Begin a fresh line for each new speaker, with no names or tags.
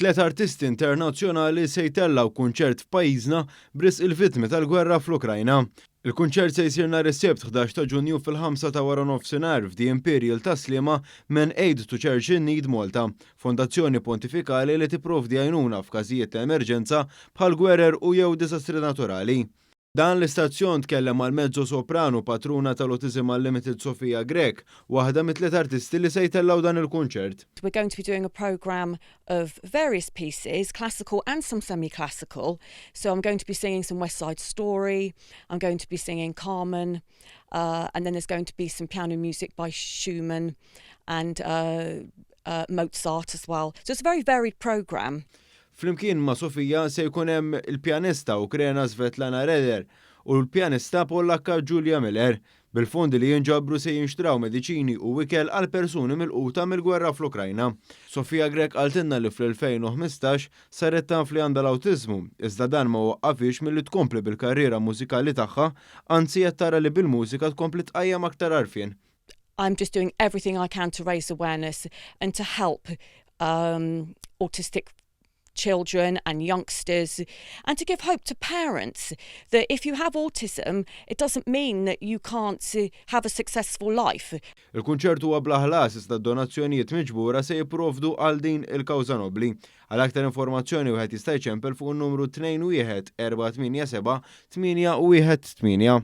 Tliet artisti internazzjonali se jtellaw kunċert f'pajjiżna b'risq il-vittmi tal-gwerra fl-Ukrajna. Il-kunċert se jsir nhar is-Sibt 11 ta' Ġunju fil-ħamsa ta' wara nofsinhar f'Di Imperial Tas-Sliema minn Aid to Church in Need Malta, fondazzjoni pontifikali li tipprovdi għajnuna f'każijiet ta' emerġenza bħal gwerer u jew diżastri naturali. Dan l-istazzjon tkellem mal-mezzo-sopran u patruna tal-Autism Unlimited Sophia Grech, waħda mit-tliet artisti li se jtellaw dan il-kunċert.
We're going to be doing a programme of various pieces, classical and some semi-classical. So I'm going to be singing some West Side Story, I'm going to be singing Carmen, and then there's going to be some piano music by Schumann and Mozart as well. So it's a very varied programme.
Flimkien ma' Sophia se jkun hemm il-pjanista Ukrena Svetlana Reder u l-pjanista Pollakka Julia Miller. Bil-fondi li jinġabru se jinxtraw mediċini u ikel għal persuni milquta mill-gwerra fl-Ukrajna. Sophia Grech għaltinna li fl-2015 saret taf li għandha l-Autismu, iżda dan ma waqqafix milli tkompli bil-karriera mużikali tagħha, anzi qed tara li bil-mużika tkompli tqajjem aktar għarfien.
I'm just doing everything I can to raise awareness and to help autistic children and youngsters, and to give hope to parents that if you have autism, it doesn't mean that you can't have a successful life.
Il-kunċert huwa bla ħlas iżda d-donazzjonijiet miġbura se jipprovdu għal din il-kawża nobbli. Għal aktar informazzjoni wieħed jista' jċempel fuq in-numru 21487 818.